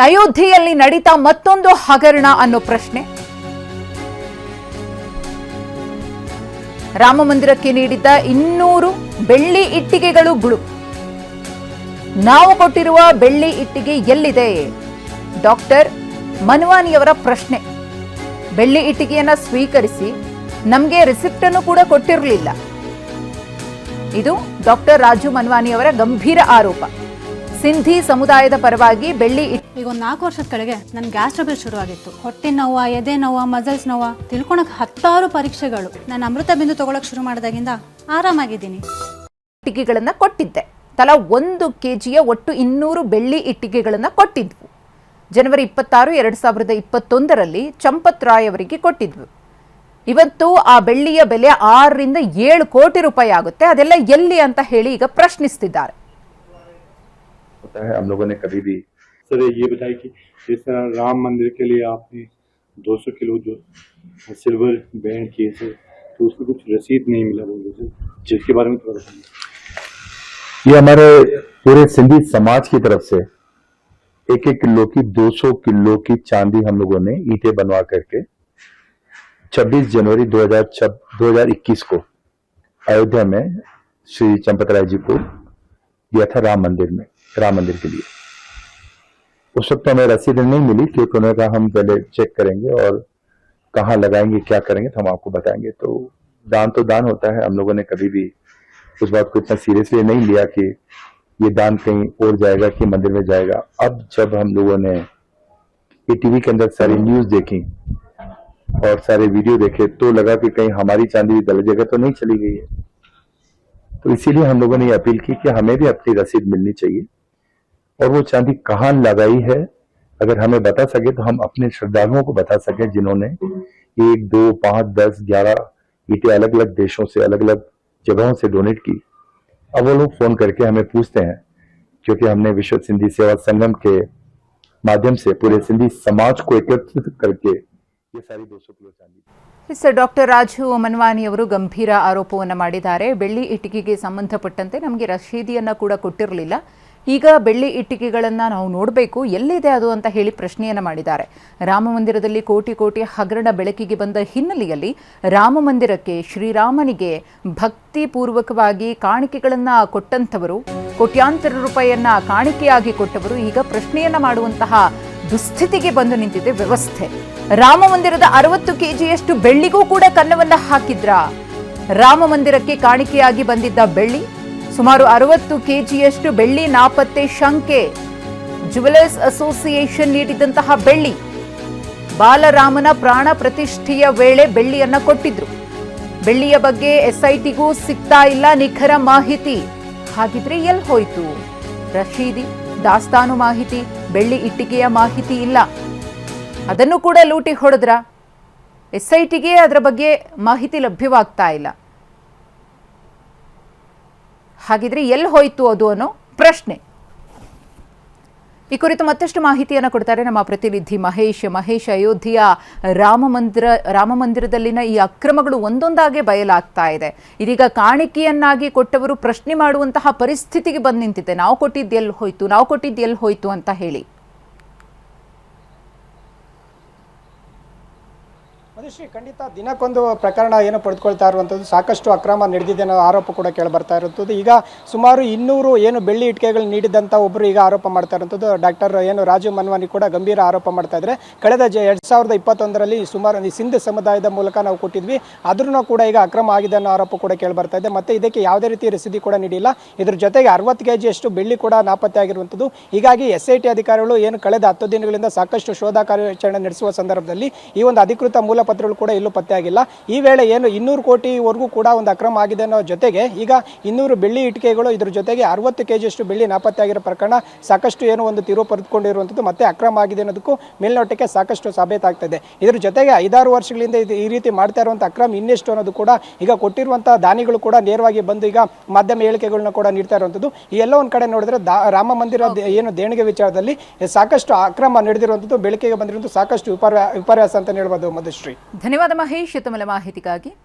ಅಯೋಧ್ಯೆಯಲ್ಲಿ ನಡೀತಾ ಮತ್ತೊಂದು ಹಗರಣ ಅನ್ನೋ ಪ್ರಶ್ನೆ. ರಾಮ ಮಂದಿರಕ್ಕೆ ನೀಡಿದ್ದ 200 ಬೆಳ್ಳಿ ಇಟ್ಟಿಗೆಗಳು ಗುಳು. ನಾವು ಕೊಟ್ಟಿರುವ ಬೆಳ್ಳಿ ಇಟ್ಟಿಗೆ ಎಲ್ಲಿದೆ? ಡಾಕ್ಟರ್ ಮನ್ವಾನಿಯವರ ಪ್ರಶ್ನೆ. ಬೆಳ್ಳಿ ಇಟ್ಟಿಗೆಯನ್ನ ಸ್ವೀಕರಿಸಿ ನಮಗೆ ರಿಸಿಪ್ಟ್ ಅನ್ನು ಕೂಡ ಕೊಟ್ಟಿರಲಿಲ್ಲ. ಇದು ಡಾಕ್ಟರ್ ರಾಜು ಮನ್ವಾನಿಯವರ ಗಂಭೀರ ಆರೋಪ. ಸಿಂಧಿ ಸಮುದಾಯದ ಪರವಾಗಿ ಬೆಳ್ಳಿ ಈಗ ಒಂದು 4 ವರ್ಷದ ಕೆಳಗೆ ನನ್ನ ಗ್ಯಾಸ್ ಟ್ರಬಲ್ ಶುರುವಾಗಿತ್ತು. ಹೊಟ್ಟೆ ನೋವು, ಎದೆ ನೋವು, ಮಸಲ್ಸ್ ನೋವು ತಿಳ್ಕೊಳಕ್ಕೆ 10 ಪರೀಕ್ಷೆಗಳು. ನಾನು ಅಮೃತ ಬಿಂದು ತಗೊಳಕ್ ಶುರು ಮಾಡಿದಾಗಿಂದ ಆರಾಮಾಗಿದ್ದೀನಿ. ಇಟ್ಟಿಗೆಗಳನ್ನ ಕೊಟ್ಟಿದ್ದೆ. ತಲಾ 1 ಕೆಜಿಯ ಒಟ್ಟು 200 ಬೆಳ್ಳಿ ಇಟ್ಟಿಗೆಗಳನ್ನ ಕೊಟ್ಟಿದ್ವು. ಜನವರಿ 26, 2021ರಲ್ಲಿ ಚಂಪತ್ ರಾಯ್ ಅವರಿಗೆ ಕೊಟ್ಟಿದ್ವು. ಇವತ್ತು ಆ ಬೆಳ್ಳಿಯ ಬೆಲೆ 6 ರಿಂದ 7 ಕೋಟಿ ರೂಪಾಯಿ ಆಗುತ್ತೆ. ಅದೆಲ್ಲ ಎಲ್ಲಿ ಅಂತ ಹೇಳಿ ಈಗ ಪ್ರಶ್ನಿಸ್ತಿದ್ದಾರೆ. हम लोगों ने कभी भी सर ये बताइए कि जिस तरह राम मंदिर के लिए आपने 200 किलो जो सिल्वर बैंड किए थे, तो उसमें कुछ रसीद नहीं मिला बोल रहे थे, जिसके बारे में थोड़ा बताइए। ये हमारे पूरे सिंधी समाज की तरफ से 1-1 किलो की 200 किलो की चांदी हम लोगों ने ईंटें बनवा करके 26 जनवरी 2021 को अयोध्या में श्री चंपत राय जी को दिया था राम मंदिर के लिए। उस वक्त हमें रसीद नहीं मिली क्योंकि उन्होंने कहा हम पहले चेक करेंगे और कहाँ लगाएंगे, क्या करेंगे तो हम आपको बताएंगे। तो दान होता है। हम लोगों ने कभी भी उस बात को इतना सीरियसली नहीं लिया कि ये दान कहीं और जाएगा कि मंदिर में जाएगा। अब जब हम लोगों ने ये टीवी के अंदर सारी न्यूज देखी और सारे वीडियो देखे तो लगा कि कहीं हमारी चांदी गलत जगह तो नहीं चली गई है। तो इसीलिए हम लोगों ने ये अपील की कि हमें भी अपनी रसीद मिलनी चाहिए और वो चांदी कहाँ लगाई है अगर हमें बता सके तो हम अपने श्रद्धालुओं को बता सके जिन्होंने 1, 2, 5, 10, 11 ईंटें अलग अलग देशों से, अलग अलग जगहों से डोनेट की। अब वो लोग फोन करके हमें पूछते हैं क्योंकि हमने विश्व सिंधी सेवा संगम के माध्यम से पूरे सिंधी समाज को एकत्रित करके ये सारी 200 किलो चांदी। ಡಾಕ್ಟರ್ ರಾಜು ಮನ್ವಾನಿ ಅವರು ಗಂಭೀರ ಆರೋಪವನ್ನು ಮಾಡಿದ್ದಾರೆ. ಬೆಳ್ಳಿ ಇಟ್ಟಿಗೆಗೆ ಸಂಬಂಧಪಟ್ಟಂತೆ ನಮಗೆ ರಶೀದಿಯನ್ನ ಕೂಡ ಕೊಟ್ಟಿರಲಿಲ್ಲ. ಈಗ ಬೆಳ್ಳಿ ಇಟ್ಟಿಗೆಗಳನ್ನು ನಾವು ನೋಡಬೇಕು, ಎಲ್ಲಿದೆ ಅದು ಅಂತ ಹೇಳಿ ಪ್ರಶ್ನೆಯನ್ನು ಮಾಡಿದ್ದಾರೆ. ರಾಮ ಮಂದಿರದಲ್ಲಿ ಕೋಟಿ ಕೋಟಿ ಹಗರಣ ಬೆಳಕಿಗೆ ಬಂದ ಹಿನ್ನೆಲೆಯಲ್ಲಿ ರಾಮ ಮಂದಿರಕ್ಕೆ ಶ್ರೀರಾಮನಿಗೆ ಭಕ್ತಿಪೂರ್ವಕವಾಗಿ ಕಾಣಿಕೆಗಳನ್ನು ಕೊಟ್ಟಂಥವರು, ಕೋಟ್ಯಾಂತರ ರೂಪಾಯಿಯನ್ನ ಕಾಣಿಕೆಯಾಗಿ ಕೊಟ್ಟವರು ಈಗ ಪ್ರಶ್ನೆಯನ್ನ ಮಾಡುವಂತಹ ದುಸ್ಥಿತಿಗೆ ಬಂದು ನಿಂತಿದೆ ವ್ಯವಸ್ಥೆ. ರಾಮ ಮಂದಿರದ 60 ಕೆಜಿಯಷ್ಟು ಬೆಳ್ಳಿಗೂ ಕೂಡ ಕನ್ನವನ್ನ ಹಾಕಿದ್ರ. ರಾಮ ಮಂದಿರಕ್ಕೆ ಕಾಣಿಕೆಯಾಗಿ ಬಂದಿದ್ದ ಬೆಳ್ಳಿ ಸುಮಾರು 60 ಕೆಜಿಯಷ್ಟು ಬೆಳ್ಳಿ ನಾಪತ್ತೆ ಶಂಕೆ. ಜುವೆಲರ್ಸ್ ಅಸೋಸಿಯೇಷನ್ ನೀಡಿದಂತಹ ಬೆಳ್ಳಿ ಬಾಲರಾಮನ ಪ್ರಾಣ ಪ್ರತಿಷ್ಠೆಯ ವೇಳೆ ಬೆಳ್ಳಿಯನ್ನ ಕೊಟ್ಟಿದ್ರು. ಬೆಳ್ಳಿಯ ಬಗ್ಗೆ ಎಸ್ಐಟಿಗೂ ಸಿಗ್ತಾ ಇಲ್ಲ ನಿಖರ ಮಾಹಿತಿ. ಹಾಗಿದ್ರೆ ಎಲ್ಲಿ ಹೋಯ್ತು ರಶೀದಿ, ದಾಸ್ತಾನು ಮಾಹಿತಿ, ಬೆಳ್ಳಿ ಇಟ್ಟಿಗೆಯ ಮಾಹಿತಿ ಇಲ್ಲ. ಅದನ್ನು ಕೂಡ ಲೂಟಿ ಹೊಡೆದ್ರ. ಎಸ್ಐಟಿಗೆ ಅದರ ಬಗ್ಗೆ ಮಾಹಿತಿ ಲಭ್ಯವಾಗ್ತಾ ಇಲ್ಲ. ಹಾಗಿದ್ರೆ ಎಲ್ಲಿ ಹೋಯ್ತು ಅದು ಅನ್ನೋ ಪ್ರಶ್ನೆ. ಈ ಕುರಿತು ಮತ್ತಷ್ಟು ಮಾಹಿತಿಯನ್ನು ಕೊಡ್ತಾರೆ ನಮ್ಮ ಪ್ರತಿನಿಧಿ ಮಹೇಶ್. ಅಯೋಧ್ಯೆಯ ರಾಮ ಮಂದಿರದಲ್ಲಿನ ಈ ಅಕ್ರಮಗಳು ಒಂದೊಂದಾಗೆ ಬಯಲಾಗ್ತಾ ಇದೆ. ಇದೀಗ ಕಾಣಿಕೆಯನ್ನಾಗಿ ಕೊಟ್ಟವರು ಪ್ರಶ್ನೆ ಮಾಡುವಂತಹ ಪರಿಸ್ಥಿತಿಗೆ ಬಂದು ನಿಂತಿದೆ. ನಾವು ಕೊಟ್ಟಿದ್ದು ಎಲ್ಲಿ ಹೋಯ್ತು ಅಂತ ಹೇಳಿ. ಮಧುಶ್ರೀ, ಖಂಡಿತ ದಿನಕ್ಕೊಂದು ಪ್ರಕರಣ ಏನು ಪಡೆದುಕೊಳ್ತಾ ಇರುವಂಥದ್ದು, ಸಾಕಷ್ಟು ಅಕ್ರಮ ನಡೆದಿದೆ ಅನ್ನೋ ಆರೋಪ ಕೂಡ ಕೇಳಿಬರ್ತಾ ಇರುವಂಥದ್ದು. ಈಗ ಸುಮಾರು 200 ಏನು ಬೆಳ್ಳಿ ಇಟ್ಟಿಗೆಗಳು ನೀಡಿದಂಥ ಒಬ್ಬರು ಈಗ ಆರೋಪ ಮಾಡ್ತಾ ಇರುವಂಥದ್ದು. ಡಾಕ್ಟರ್ ರಾಜು ಮನ್ವಾನಿ ಕೂಡ ಗಂಭೀರ ಆರೋಪ ಮಾಡ್ತಾ ಇದ್ದಾರೆ. ಕಳೆದ 2021ರಲ್ಲಿ ಸುಮಾರು ಸಿಂಧ್ ಸಮುದಾಯದ ಮೂಲಕ ನಾವು ಕೊಟ್ಟಿದ್ವಿ, ಆದ್ರೂ ಕೂಡ ಈಗ ಅಕ್ರಮ ಆಗಿದೆ ಅನ್ನೋ ಆರೋಪ ಕೂಡ ಕೇಳಿಬರ್ತಾ ಇದೆ. ಮತ್ತೆ ಇದಕ್ಕೆ ಯಾವುದೇ ರೀತಿ ರಸೀದಿ ಕೂಡ ನೀಡಿಲ್ಲ. ಇದ್ರ ಜೊತೆಗೆ 60 ಕೆಜಿಯಷ್ಟು ಬೆಳ್ಳಿ ಕೂಡ ನಾಪತ್ತೆ ಆಗಿರುವಂಥದ್ದು. ಹೀಗಾಗಿ SIT ಅಧಿಕಾರಿಗಳು ಏನು ಕಳೆದ 10 ದಿನಗಳಿಂದ ಸಾಕಷ್ಟು ಶೋಧ ಕಾರ್ಯಾಚರಣೆ ನಡೆಸುವ ಸಂದರ್ಭದಲ್ಲಿ ಈ ಒಂದು ಅಧಿಕೃತ ಮೂಲಪತ್ರಗಳು ಕೂಡ ಎಲ್ಲೂ ಪತ್ತೆ ಆಗಿಲ್ಲ. ಈ ವೇಳೆ ಏನು 200 ಕೋಟಿವರೆಗೂ ಕೂಡ ಒಂದು ಅಕ್ರಮ ಆಗಿದೆ ಅನ್ನೋ ಜೊತೆಗೆ ಈಗ 200 ಬೆಳ್ಳಿ ಇಟ್ಟಿಗೆಗಳು, ಇದ್ರ ಜೊತೆಗೆ 60 ಕೆಜಿಯಷ್ಟು ಬೆಳ್ಳಿ ನಾಪತ್ತೆ ಆಗಿರೋ ಪ್ರಕರಣ ಸಾಕಷ್ಟು ಏನು ಒಂದು ತಿರುವು ಪಡೆದುಕೊಂಡಿರುವಂಥದ್ದು ಮತ್ತೆ ಅಕ್ರಮ ಆಗಿದೆ ಅನ್ನೋದಕ್ಕೂ ಮೇಲ್ನೋಟಕ್ಕೆ ಸಾಕಷ್ಟು ಸಾಬೀತಾಗ್ತದೆ. ಇದ್ರ ಜೊತೆಗೆ 5-6 ವರ್ಷಗಳಿಂದ ಈ ರೀತಿ ಮಾಡ್ತಾ ಇರುವಂಥ ಅಕ್ರಮ ಇನ್ನೆಷ್ಟು ಅನ್ನೋದು ಕೂಡ ಈಗ ಕೊಟ್ಟಿರುವಂಥ ದಾನಿಗಳು ಕೂಡ ನೇರವಾಗಿ ಬಂದು ಈಗ ಮಾಧ್ಯಮ ಹೇಳಿಕೆಗಳನ್ನ ಕೂಡ ನೀಡ್ತಾ ಇರುವಂಥದ್ದು. ಈ ಎಲ್ಲ ಒಂದು ಕಡೆ ನೋಡಿದ್ರೆ ರಾಮ ಮಂದಿರ ಏನು ದೇಣಿಗೆ ವಿಚಾರದಲ್ಲಿ ಸಾಕಷ್ಟು ಅಕ್ರಮ ನಡೆದಿರುವಂಥದ್ದು ಬೆಳಕಿಗೆ ಬಂದಿರುವಂಥದ್ದು ಸಾಕಷ್ಟು ವಿಪರ್ಯಾಸ ಅಂತ ಹೇಳ್ಬೋದು. ಮಧುಶ್ರೀ, ಧನ್ಯವಾದ ಮಹೇಶ್, ತಮ್ಮ ಮಾಹಿತಿಗಾಗಿ.